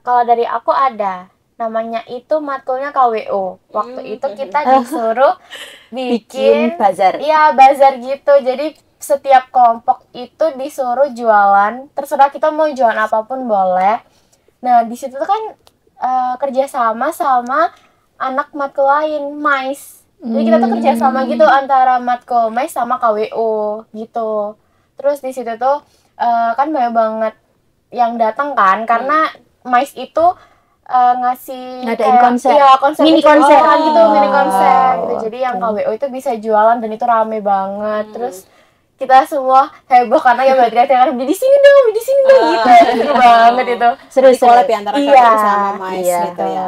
Speaker 3: Kalau dari aku ada namanya itu matkulnya KWO. Waktu itu kita disuruh
Speaker 2: Bikin bazar.
Speaker 3: Iya, bazar gitu. Jadi setiap kelompok itu disuruh jualan, terserah kita mau jualan apapun boleh. Nah, di situ tuh kan kerjasama sama anak matkul lain, MAIS. Jadi kita tuh kerjasama gitu antara matkul MAIS sama KWO gitu. Terus di situ tuh kan banyak banget yang datang kan, karena MAIS itu ngasih
Speaker 2: Ngadain konser.
Speaker 3: iya, konser
Speaker 2: Mini
Speaker 3: gitu,
Speaker 2: konser.
Speaker 3: gitu, mini konser gitu.
Speaker 2: Oh,
Speaker 3: Jadi yang KWO itu bisa jualan dan itu rame banget. Terus kita semua heboh karena ya teriak-teriak di sini dong gitu. Seru banget itu.
Speaker 2: Seru
Speaker 4: Jadi collab
Speaker 2: seru.
Speaker 4: ya antara
Speaker 3: Iya,
Speaker 4: KWO sama MAIS
Speaker 2: iya.
Speaker 4: gitu ya.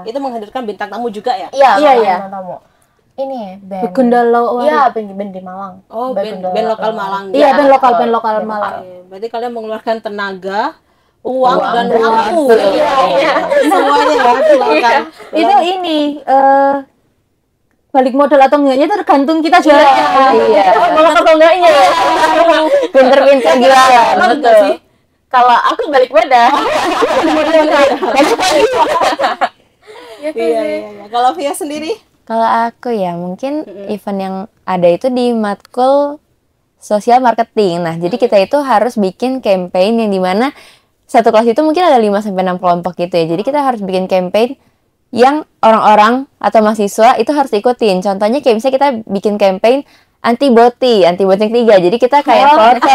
Speaker 4: Itu menghadirkan bintang tamu juga ya?
Speaker 3: Iya,
Speaker 2: Iya,
Speaker 3: iya,
Speaker 2: iya.
Speaker 3: tamu. Ini band.
Speaker 2: Begundalo.
Speaker 3: Iya, band di Malang.
Speaker 4: Oh, band lokal Malang.
Speaker 2: Iya,
Speaker 4: ya.
Speaker 2: band lokal
Speaker 3: band
Speaker 2: Malang.
Speaker 4: Oke, berarti kalian mengeluarkan tenaga, uang dan
Speaker 1: dan
Speaker 4: waktu.
Speaker 3: Iya.
Speaker 4: Semuanya ya keluarkan.
Speaker 2: Itu ini balik modal atau enggaknya itu tergantung kita jualannya.
Speaker 1: Iya.
Speaker 3: Malah atau enggaknya.
Speaker 1: Pinter-pinter jualan.
Speaker 3: Betul. Kalau aku balik modal.
Speaker 4: Iya, iya, iya. Kalau Via sendiri?
Speaker 1: Kalau aku ya mungkin event yang ada itu di matkul sosial marketing. Nah, jadi kita itu harus bikin campaign yang dimana satu kelas itu mungkin ada 5-6 kelompok gitu ya. Jadi kita harus bikin campaign yang orang-orang atau mahasiswa itu harus ikutin. Contohnya kayak misalnya kita bikin campaign anti boti yang 3. Jadi kita kayak foto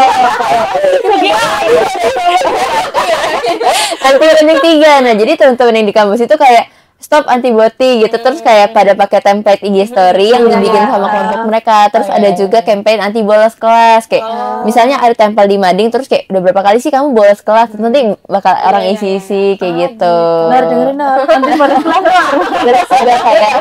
Speaker 1: anti voting 3. Nah, jadi teman-teman yang di kampus itu kayak stop anti boti gitu, terus kayak pada pakai template IG story yang dibikin sama kelompok mereka. Terus ada juga campaign anti bolos kelas, kayak misalnya ada tempel di mading, terus kayak udah berapa kali sih kamu bolos kelas, terus nanti bakal orang isi-isi kayak gitu.
Speaker 2: Benar dengerin
Speaker 1: Terus juga kayak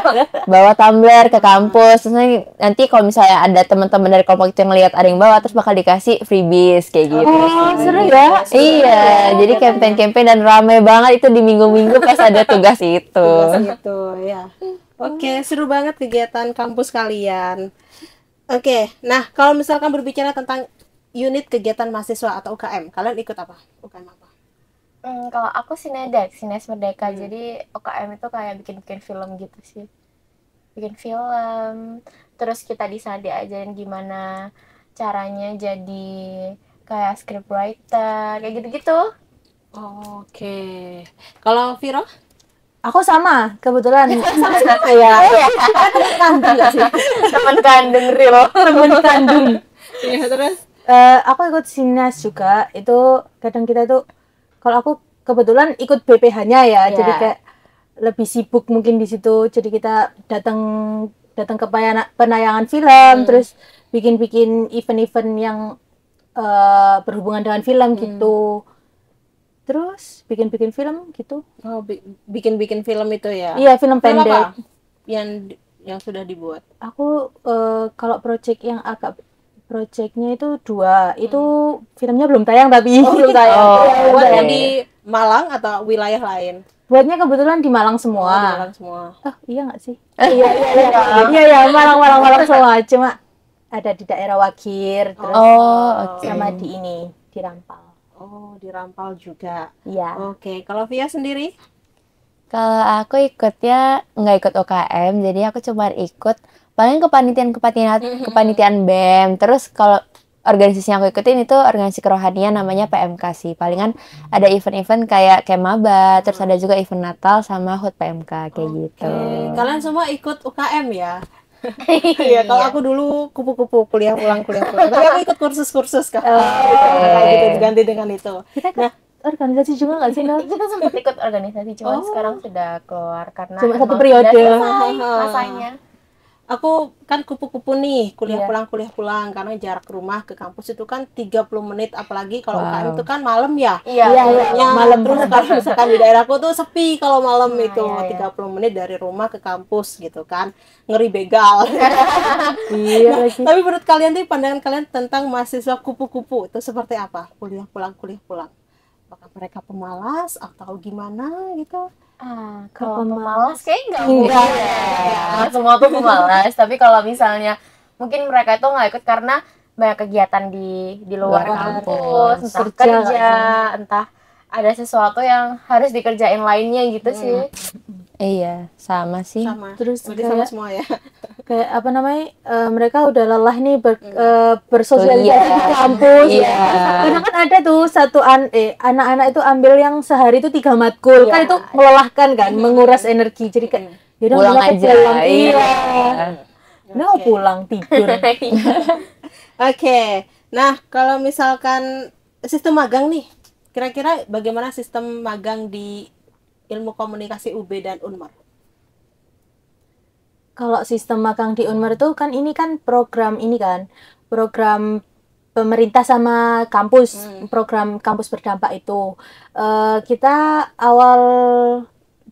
Speaker 1: bawa tumbler ke kampus, terus nanti kalau misalnya ada teman-teman dari kelompok itu yang lihat ada yang bawa, terus bakal dikasih freebies kayak gitu.
Speaker 2: Oh, seru ya.
Speaker 1: Iya, jadi campaign-campaign dan rame banget itu di minggu-minggu pas ada tugas itu.
Speaker 4: Gitu ya. Oke, seru banget kegiatan kampus kalian. Oke, nah kalau misalkan berbicara tentang unit kegiatan mahasiswa atau UKM, kalian ikut apa? UKM apa?
Speaker 3: Kalau aku Sinedek, Sines Merdeka. Jadi UKM itu kayak bikin-bikin film gitu sih. Bikin film, terus kita di sana diajarin gimana caranya jadi kayak scriptwriter, kayak gitu-gitu.
Speaker 4: Oke. Kalau Viro?
Speaker 2: Aku sama, kebetulan.
Speaker 4: Ya.
Speaker 3: Teman kandung real.
Speaker 2: Temen kandung.
Speaker 4: Iya, terus?
Speaker 2: Aku ikut Sinas juga. Itu kadang kita itu, kalau aku kebetulan ikut BPH-nya ya,
Speaker 3: Iya.
Speaker 2: jadi kayak lebih sibuk mungkin di situ. Jadi kita datang ke penayangan film, terus bikin event-event yang berhubungan dengan film gitu. Terus bikin film gitu.
Speaker 4: Oh, bikin film itu ya?
Speaker 2: Iya, film
Speaker 4: Film
Speaker 2: pendek.
Speaker 4: apa? Yang sudah dibuat?
Speaker 2: Aku kalau projectnya itu 2. Itu filmnya belum tayang tapi.
Speaker 4: Belum tayang.
Speaker 1: Oh,
Speaker 4: Buatnya
Speaker 1: oke.
Speaker 4: di Malang atau wilayah lain?
Speaker 2: Buatnya kebetulan di Malang
Speaker 4: Di
Speaker 2: semua.
Speaker 4: Malang semua.
Speaker 2: Oh, iya nggak sih? Iya, Malang semua. Cuma ada di daerah Wagir, terus
Speaker 1: Oh, oke.
Speaker 2: sama di ini, di Rampal.
Speaker 4: Oh, di Rampal juga.
Speaker 2: Iya.
Speaker 4: Oke, kalau Via sendiri?
Speaker 1: Kalau aku ikutnya nggak ikut UKM, jadi aku cuma ikut paling kepanitiaan BEM. Terus kalau organisasi yang aku ikutin itu organisasi kerohanian namanya PMK sih. Palingan ada event-event kayak maba, terus ada juga event Natal sama HUT PMK kayak gitu.
Speaker 4: Kalian semua ikut UKM ya? Iya, kalau aku dulu kupu-kupu kuliah pulang. Tapi aku ikut kursus-kursus kan. Kayak gitu diganti dengan itu.
Speaker 2: Kita organisasi juga nggak sih, Nol?
Speaker 3: Kita sempat ikut organisasi, cuman sekarang sudah keluar karena
Speaker 2: Cuma satu
Speaker 3: emang
Speaker 2: periode.
Speaker 3: sudah selesai masanya.
Speaker 4: Aku kan kupu-kupu nih, kuliah
Speaker 2: Iya.
Speaker 4: pulang karena jarak rumah ke kampus itu kan 30 menit, apalagi kalau UKM
Speaker 1: Wow.
Speaker 4: itu kan malam ya.
Speaker 3: Iya,
Speaker 2: Iya,
Speaker 4: Ya,
Speaker 2: malam.
Speaker 4: terus kalau misalkan di daerahku tuh sepi kalau malam
Speaker 3: Nah,
Speaker 4: itu
Speaker 3: iya, iya.
Speaker 4: 30 menit dari rumah ke kampus gitu kan. Ngeri begal.
Speaker 2: Iya lagi.
Speaker 4: Tapi menurut kalian nih, pandangan kalian tentang mahasiswa kupu-kupu itu seperti apa? Kuliah pulang. Apakah mereka pemalas atau gimana gitu?
Speaker 3: Kalau
Speaker 2: pemalas.
Speaker 3: pemalas kayaknya nggak mungkin ya. Nggak semua tuh pemalas, tapi kalau misalnya mungkin mereka itu nggak ikut karena banyak kegiatan di luar
Speaker 1: Luar
Speaker 3: kampus, entah
Speaker 2: Kerja nggak
Speaker 3: kerja, entah ada sesuatu yang harus dikerjain lainnya gitu sih.
Speaker 1: Iya, sama sih.
Speaker 4: Sama.
Speaker 2: Terus
Speaker 4: Berarti sama
Speaker 2: kayak
Speaker 4: semua ya.
Speaker 2: kayak apa namanya, mereka udah lelah nih bersosialisasi
Speaker 1: Kuliah.
Speaker 2: di kampus.
Speaker 1: Iya.
Speaker 2: Karena kan ada tuh anak-anak itu ambil yang sehari itu 3 matkul, kan
Speaker 3: Iya.
Speaker 2: itu melelahkan kan, menguras energi. Jadi kayak yaudah
Speaker 1: Pulang
Speaker 2: mereka
Speaker 1: aja.
Speaker 2: pulang.
Speaker 1: Iya.
Speaker 2: Nah, pulang tidur.
Speaker 4: Oke. Nah, kalau misalkan sistem magang nih, kira-kira bagaimana sistem magang di Ilmu Komunikasi UB dan Unmar?
Speaker 2: Kalau sistem magang di Unmar itu kan ini kan program pemerintah sama kampus, program kampus berdampak itu. Kita awal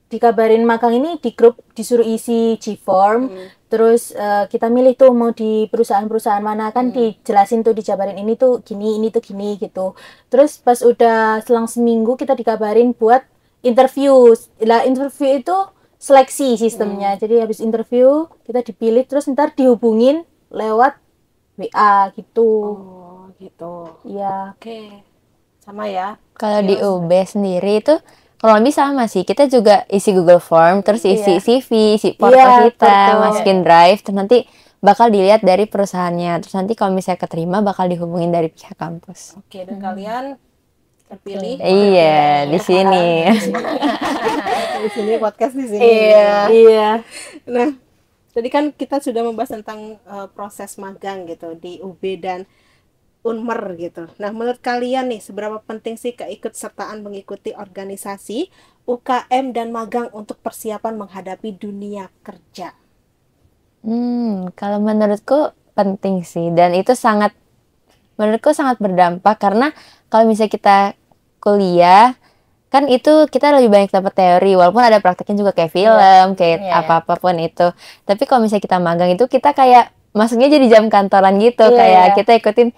Speaker 2: dikabarin magang ini di grup disuruh isi G-form, terus kita milih tuh mau di perusahaan-perusahaan mana, kan dijelasin tuh, dijabarin ini tuh gini, ini tuh gini gitu. Terus pas udah selang seminggu kita dikabarin buat interview. Lah interview itu seleksi sistemnya. Jadi habis interview kita dipilih, terus ntar dihubungin lewat WA gitu.
Speaker 4: Oh, gitu.
Speaker 2: Iya.
Speaker 4: Oke. Sama ya.
Speaker 1: Kalau di UB sendiri itu kalau lebih sama sih. Kita juga isi Google Form, terus isi CV, isi porto
Speaker 2: Iya,
Speaker 1: kita,
Speaker 2: porto.
Speaker 1: masukin drive, terus nanti bakal dilihat dari perusahaannya. Terus nanti kalau misalnya keterima bakal dihubungin dari pihak kampus.
Speaker 4: Oke, dan kalian terpilih
Speaker 1: Iya, di sini.
Speaker 4: di sini, podcast di sini.
Speaker 2: Iya.
Speaker 4: Nah, tadi kan kita sudah membahas tentang proses magang gitu di UB dan Unmer gitu. Nah, menurut kalian nih, seberapa penting sih keikutsertaan mengikuti organisasi, UKM dan magang untuk persiapan menghadapi dunia kerja?
Speaker 1: Kalau menurutku penting sih, dan itu menurutku sangat berdampak karena kalau misalnya kita kuliah kan itu kita lebih banyak dapat teori, walaupun ada prakteknya juga kayak film, kayak
Speaker 3: Iya.
Speaker 1: apa-apapun itu. Tapi kalau misalnya kita magang itu kita kayak masuknya jadi jam kantoran gitu,
Speaker 2: Iya,
Speaker 1: kayak
Speaker 2: iya.
Speaker 1: kita ikutin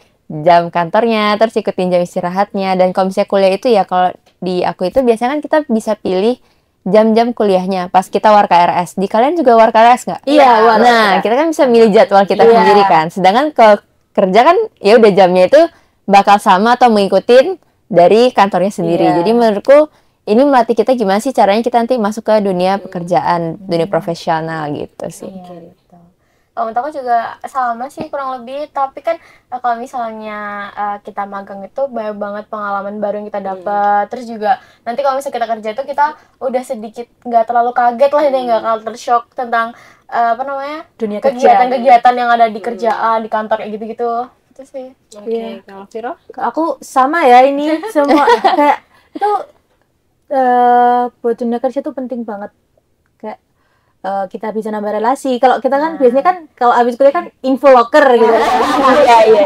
Speaker 1: jam kantornya, terus ikutin jam istirahatnya. Dan kalau misalnya kuliah itu ya, kalau di aku itu biasanya kan kita bisa pilih jam-jam kuliahnya pas kita war KRS. Di kalian juga war KRS nggak?
Speaker 2: Iya, war
Speaker 1: Nah, kita kan bisa milih jadwal kita
Speaker 2: Iya.
Speaker 1: sendiri kan. Sedangkan kalau kerja kan ya udah jamnya itu bakal sama atau mengikutin dari kantornya sendiri.
Speaker 2: Iya.
Speaker 1: Jadi menurutku ini melatih kita gimana sih caranya kita nanti masuk ke dunia pekerjaan, dunia profesional gitu sih.
Speaker 3: Iya, gitu. Menurut aku juga sama sih kurang lebih, tapi kan kalau misalnya kita magang itu banyak banget pengalaman baru yang kita dapat. Terus juga nanti kalau misalnya kita kerja itu kita udah sedikit nggak terlalu kaget lah, dia nggak culture shock tentang apa namanya,
Speaker 2: Dunia kerja.
Speaker 3: kegiatan-kegiatan yang ada di kerjaan, di kantor kayak gitu-gitu. Itu sih.
Speaker 4: Oke, kalau Viro?
Speaker 2: Aku sama ya, ini semua kayak itu buat dunia kerja tuh penting banget. Kayak kita bisa nambah relasi. Kalau kita kan biasanya kan kalau habis kuliah kan info locker gitu.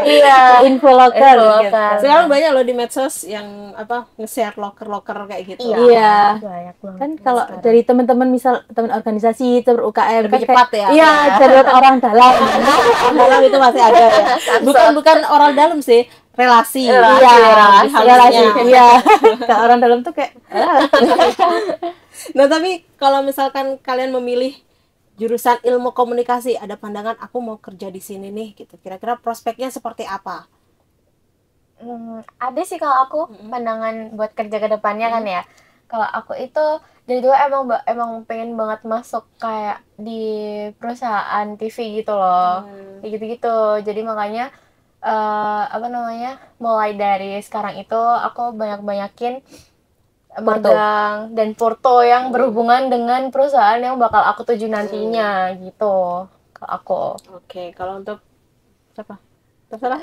Speaker 2: Iya, info locker. Gitu.
Speaker 4: Sekarang banyak loh di medsos yang nge-share loker-loker kayak gitu.
Speaker 2: Iya.
Speaker 3: Banyak banget.
Speaker 2: Kan kalau dari teman-teman, misal teman organisasi, teman UKM
Speaker 4: Lebih
Speaker 2: kan
Speaker 4: cepat
Speaker 2: kayak,
Speaker 4: ya.
Speaker 2: Iya, jalur orang dalam.
Speaker 4: Orang dalam itu masih ada ya. Bukan orang dalam sih, relasi.
Speaker 2: Iya, relasi. Iya. Kalau orang dalam tuh kayak
Speaker 4: Nah, tapi kalau misalkan kalian memilih jurusan ilmu komunikasi, ada pandangan aku mau kerja di sini nih gitu. Kira-kira prospeknya seperti apa?
Speaker 3: Ada sih kalau aku pandangan buat kerja ke depannya kan ya. Kalau aku itu dari dulu emang pengen banget masuk kayak di perusahaan TV gitu loh. Kayak gitu-gitu. Jadi makanya mulai dari sekarang itu aku banyakin magang dan porto yang berhubungan dengan perusahaan yang bakal aku tuju nantinya gitu. Kalau aku.
Speaker 4: Oke, kalau untuk siapa? Terserah.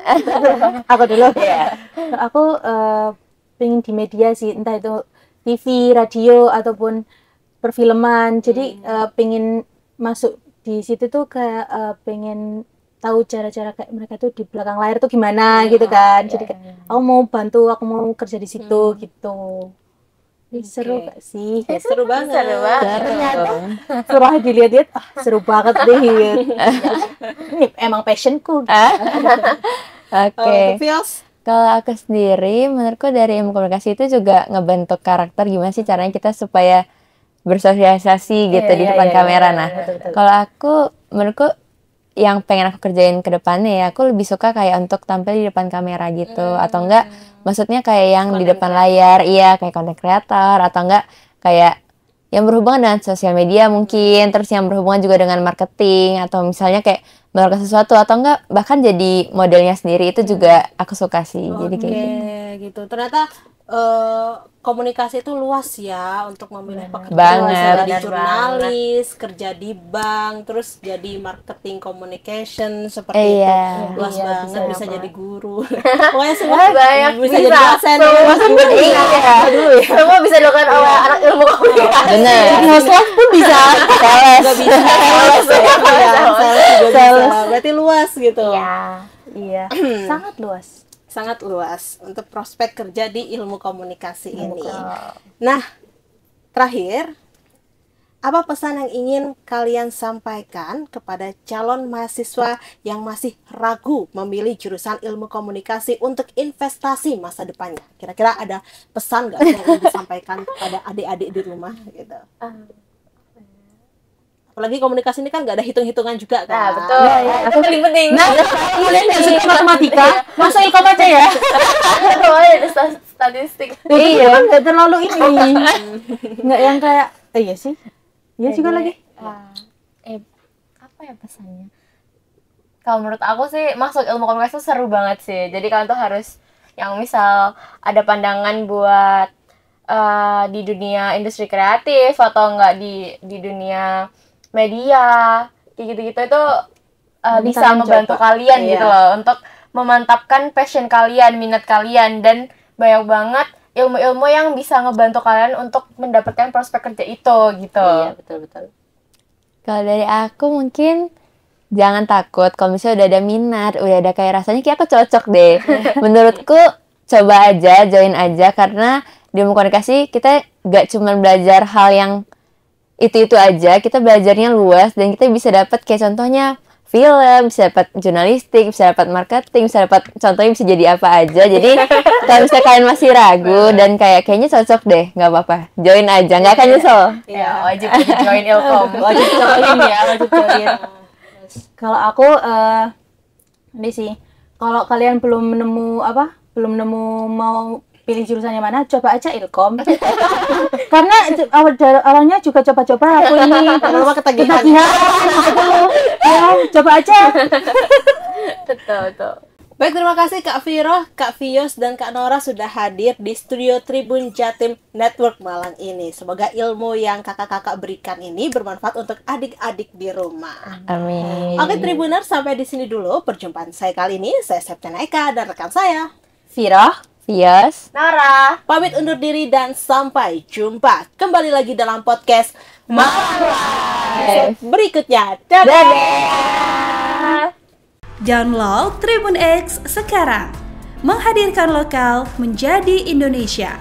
Speaker 2: aku dulu. Aku pengen di media sih, entah itu TV, radio ataupun perfilman. Jadi pengen masuk di situ tuh kayak pengen tahu cara-cara kayak mereka tuh di belakang layar tuh gimana gitu kan. Jadi kayak aku mau bantu, aku mau kerja di situ gitu. Seru gak sih?
Speaker 4: Seru banget.
Speaker 2: Ternyata setelah dilihat-lihat, seru banget deh. Ini emang passionku.
Speaker 1: Oke.
Speaker 4: Fios.
Speaker 1: Kalau aku sendiri, menurutku dari ilmu komunikasi itu juga ngebentuk karakter gimana sih caranya kita supaya bersosialisasi gitu di depan kamera. Nah, kalau aku, menurutku yang pengen aku kerjain ke depannya ya, aku lebih suka kayak untuk tampil di depan kamera gitu, atau enggak, maksudnya kayak yang di depan layar, iya kayak content creator, atau enggak kayak yang berhubungan dengan sosial media mungkin, terus yang berhubungan juga dengan marketing, atau misalnya kayak melakukan sesuatu, atau enggak bahkan jadi modelnya sendiri, itu juga aku suka sih. Jadi kayak
Speaker 4: gitu. Ternyata komunikasi itu luas ya untuk memilih pekerjaan.
Speaker 1: Banget.
Speaker 4: Jadi jurnalis, kerja di bank, terus jadi marketing communication seperti itu. Luas banget, bisa jadi guru. Pokoknya semua
Speaker 3: banyak
Speaker 4: bisa jadi dosen.
Speaker 3: Semua bisa dilakukan oleh anak ilmu komunikasi.
Speaker 1: bener.
Speaker 2: Ngoslas pun bisa.
Speaker 4: Nggak bisa sales juga bisa. Berarti luas gitu.
Speaker 2: Iya, sangat luas.
Speaker 4: Sangat luas untuk prospek kerja di ilmu komunikasi ini. Nah, terakhir, apa pesan yang ingin kalian sampaikan kepada calon mahasiswa yang masih ragu memilih jurusan ilmu komunikasi untuk investasi masa depannya? Kira-kira ada pesan nggak yang ingin disampaikan kepada adik-adik di rumah gitu? Apalagi komunikasi ini kan nggak ada hitung-hitungan juga kan?
Speaker 3: Nah, betul. Itu paling penting.
Speaker 2: Nah, kalian yang suka matematika, masuk ilkom aja ya.
Speaker 3: Betul, ada statistik.
Speaker 2: Iya, kan nggak terlalu ini. Nggak yang kayak, iya sih. Iya juga lagi.
Speaker 3: Apa ya pesannya? Kalau menurut aku sih masuk ilmu komunikasi itu seru banget sih. Jadi kalian tuh harus yang misal ada pandangan buat di dunia industri kreatif atau enggak di dunia media kayak gitu-gitu itu bisa membantu kalian gitu loh untuk memantapkan passion kalian, minat kalian, dan banyak banget ilmu-ilmu yang bisa ngebantu kalian untuk mendapatkan prospek kerja itu gitu.
Speaker 2: Iya, betul-betul.
Speaker 1: Kalau dari aku mungkin jangan takut kalau misalnya udah ada minat, udah ada kayak rasanya kayak aku cocok deh. Menurutku coba aja, join aja, karena di ilmu komunikasi kita gak cuma belajar hal yang itu aja, kita belajarnya luas dan kita bisa dapat kayak contohnya film, bisa dapat jurnalistik, bisa dapat marketing, bisa dapat contohnya bisa jadi apa aja. Jadi kalau misalnya kalian masih ragu dan kayaknya cocok deh, nggak apa-apa, join aja, nggak akan nyesel.
Speaker 3: Ya, wajib join ilkom.
Speaker 2: Wajib join ya, wajib join. Kalau aku ini sih, kalau kalian belum nemu mau pilih jurusannya mana, coba aja ilkom. Karena awalnya juga coba-coba aku ini terus ketagihan. Ya, coba aja.
Speaker 3: Betul.
Speaker 4: Baik, terima kasih Kak Viro, Kak Fios, dan Kak Nora sudah hadir di studio Tribun Jatim Network Malang ini. Semoga ilmu yang kakak-kakak berikan ini bermanfaat untuk adik-adik di rumah.
Speaker 1: Amin.
Speaker 4: Oke Tribuner, sampai di sini dulu perjumpaan saya kali ini. Saya Septiana Eka dan rekan saya
Speaker 2: Vira,
Speaker 1: Fios,
Speaker 3: Nara,
Speaker 4: pamit undur diri dan sampai jumpa kembali lagi dalam podcast Malang berikutnya. Dadah.
Speaker 5: Download Tribun X sekarang. Menghadirkan lokal menjadi Indonesia.